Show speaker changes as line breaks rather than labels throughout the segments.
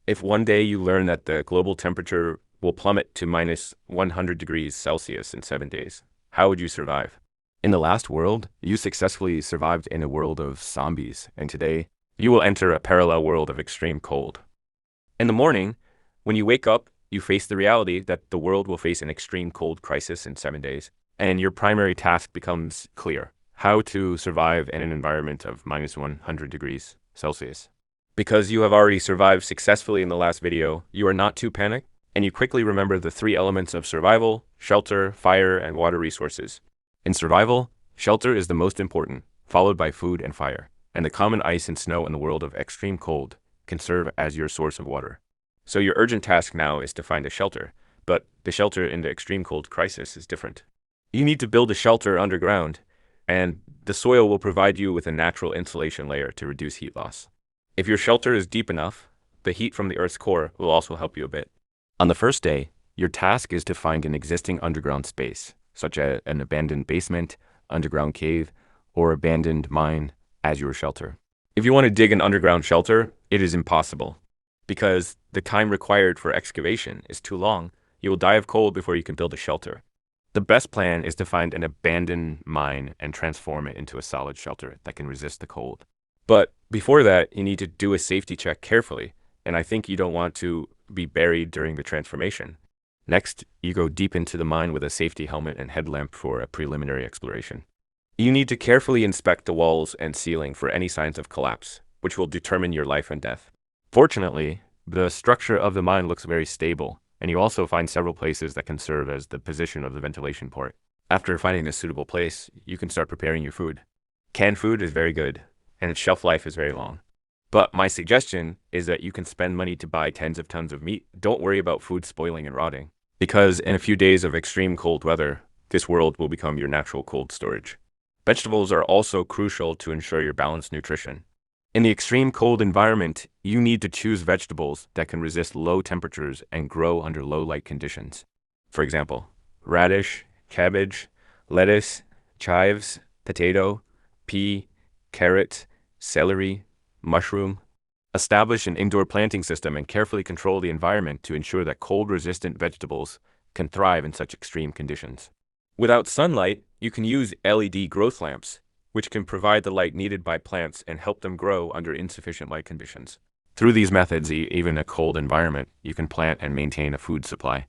If one day you learn that the global temperature will plummet to minus 100 degrees Celsius in 7 days, how would you survive? In the last world, you successfully survived in a world of zombies, and today, you will enter a parallel world of extreme cold. In the morning, when you wake up, you face the reality that the world will face an extreme cold crisis in 7 days, and your primary task becomes clear: how to survive in an environment of minus 100 degrees Celsius. Because you have already survived successfully in the last video, you are not too panicked, and you quickly remember the three elements of survival: shelter, fire, and water resources. In survival, shelter is the most important, followed by food and fire, and the common ice and snow in the world of extreme cold can serve as your source of water. So your urgent task now is to find a shelter, but the shelter in the extreme cold crisis is different. You need to build a shelter underground, and the soil will provide you with a natural insulation layer to reduce heat loss. If your shelter is deep enough, the heat from the Earth's core will also help you a bit. On the first day, your task is to find an existing underground space, such as an abandoned basement, underground cave, or abandoned mine as your shelter. If you want to dig an underground shelter, it is impossible. Because the time required for excavation is too long, you will die of cold before you can build a shelter. The best plan is to find an abandoned mine and transform it into a solid shelter that can resist the cold. But before that, you need to do a safety check carefully, and I think you don't want to be buried during the transformation. Next, you go deep into the mine with a safety helmet and headlamp for a preliminary exploration. You need to carefully inspect the walls and ceiling for any signs of collapse, which will determine your life and death. Fortunately, the structure of the mine looks very stable, and you also find several places that can serve as the position of the ventilation port. After finding a suitable place, you can start preparing your food. Canned food is very good, and its shelf life is very long. But my suggestion is that you can spend money to buy tens of tons of meat. Don't worry about food spoiling and rotting, because in a few days of extreme cold weather, this world will become your natural cold storage. Vegetables are also crucial to ensure your balanced nutrition. In the extreme cold environment, you need to choose vegetables that can resist low temperatures and grow under low light conditions. For example, radish, cabbage, lettuce, chives, potato, pea, carrot, celery, mushroom. Establish an indoor planting system and carefully control the environment to ensure that cold-resistant vegetables can thrive in such extreme conditions. Without sunlight, you can use LED growth lamps, which can provide the light needed by plants and help them grow under insufficient light conditions. Through these methods, even in a cold environment, you can plant and maintain a food supply.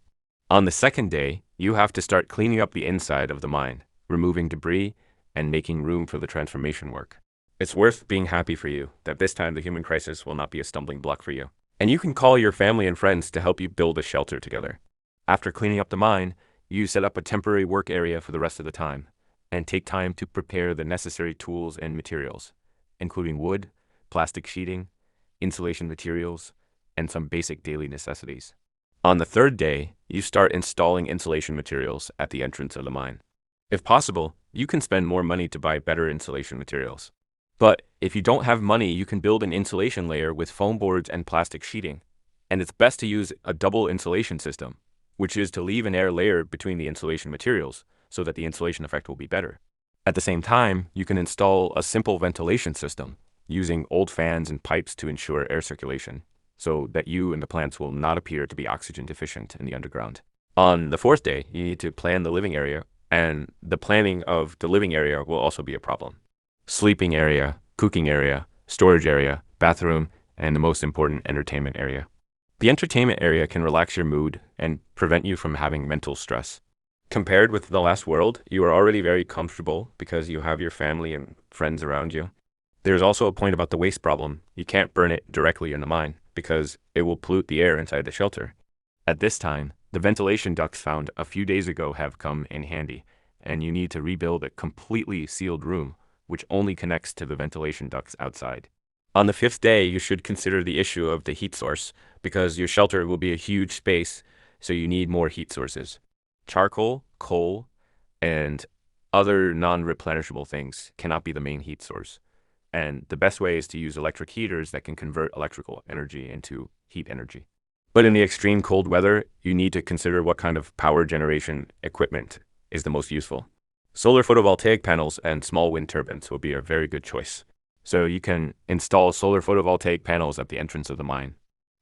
On the second day, you have to start cleaning up the inside of the mine, removing debris, and making room for the transformation work. It's worth being happy for you that this time the human crisis will not be a stumbling block for you. And you can call your family and friends to help you build a shelter together. After cleaning up the mine, you set up a temporary work area for the rest of the time, and take time to prepare the necessary tools and materials, including wood, plastic sheeting, insulation materials, and some basic daily necessities. On the third day, you start installing insulation materials at the entrance of the mine. If possible, you can spend more money to buy better insulation materials. But if you don't have money, you can build an insulation layer with foam boards and plastic sheeting. And it's best to use a double insulation system, which is to leave an air layer between the insulation materials so that the insulation effect will be better. At the same time, you can install a simple ventilation system using old fans and pipes to ensure air circulation, so that you and the plants will not appear to be oxygen deficient in the underground. On the fourth day, you need to plan the living area, and the planning of the living area will also be a problem. Sleeping area, cooking area, storage area, bathroom, and the most important, entertainment area. The entertainment area can relax your mood and prevent you from having mental stress. Compared with the last world, you are already very comfortable because you have your family and friends around you. There's also a point about the waste problem. You can't burn it directly in the mine because it will pollute the air inside the shelter. At this time, the ventilation ducts found a few days ago have come in handy, and you need to rebuild a completely sealed room which only connects to the ventilation ducts outside. On the fifth day, you should consider the issue of the heat source, because your shelter will be a huge space, so you need more heat sources. Charcoal, coal, and other non-replenishable things cannot be the main heat source. And the best way is to use electric heaters that can convert electrical energy into heat energy. But in the extreme cold weather, you need to consider what kind of power generation equipment is the most useful. Solar photovoltaic panels and small wind turbines will be a very good choice. So you can install solar photovoltaic panels at the entrance of the mine.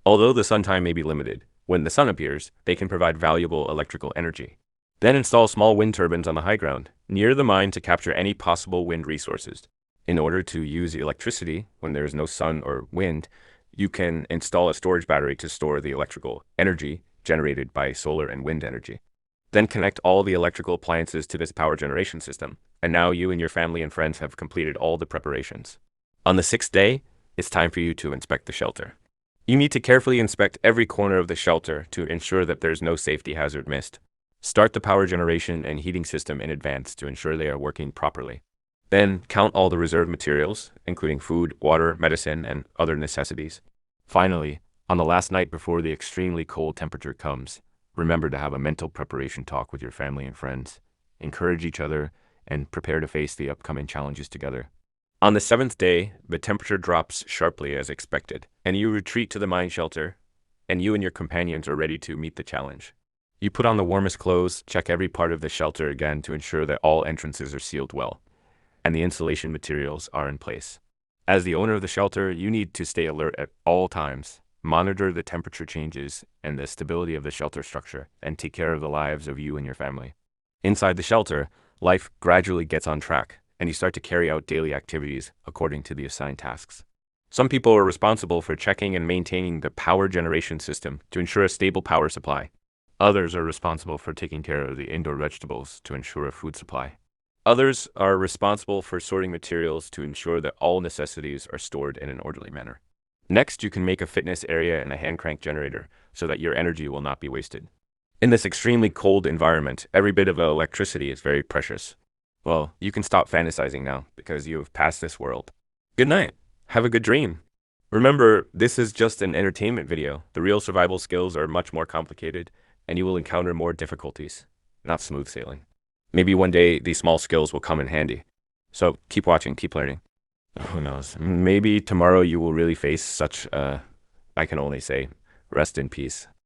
Although the sun time may be limited, when the sun appears, they can provide valuable electrical energy. Then install small wind turbines on the high ground, near the mine to capture any possible wind resources. In order to use the electricity when there is no sun or wind, you can install a storage battery to store the electrical energy generated by solar and wind energy. Then connect all the electrical appliances to this power generation system, and now you and your family and friends have completed all the preparations. On the sixth day, it's time for you to inspect the shelter. You need to carefully inspect every corner of the shelter to ensure that there's no safety hazard missed. Start the power generation and heating system in advance to ensure they are working properly. Then count all the reserve materials, including food, water, medicine, and other necessities. Finally, on the last night before the extremely cold temperature comes, remember to have a mental preparation talk with your family and friends. Encourage each other and prepare to face the upcoming challenges together. On the seventh day, the temperature drops sharply as expected, and you retreat to the mine shelter, and you and your companions are ready to meet the challenge. You put on the warmest clothes, check every part of the shelter again to ensure that all entrances are sealed well, and the insulation materials are in place. As the owner of the shelter, you need to stay alert at all times, monitor the temperature changes and the stability of the shelter structure, and take care of the lives of you and your family. Inside the shelter, life gradually gets on track, and you start to carry out daily activities according to the assigned tasks. Some people are responsible for checking and maintaining the power generation system to ensure a stable power supply. Others are responsible for taking care of the indoor vegetables to ensure a food supply. Others are responsible for sorting materials to ensure that all necessities are stored in an orderly manner. Next, you can make a fitness area and a hand crank generator so that your energy will not be wasted. In this extremely cold environment, every bit of electricity is very precious. Well, you can stop fantasizing now because you have passed this world. Good night. Have a good dream. Remember, this is just an entertainment video. The real survival skills are much more complicated, and you will encounter more difficulties, not smooth sailing. Maybe one day these small skills will come in handy. So keep watching, keep learning. Who knows? Maybe tomorrow you will really face such I can only say, rest in peace.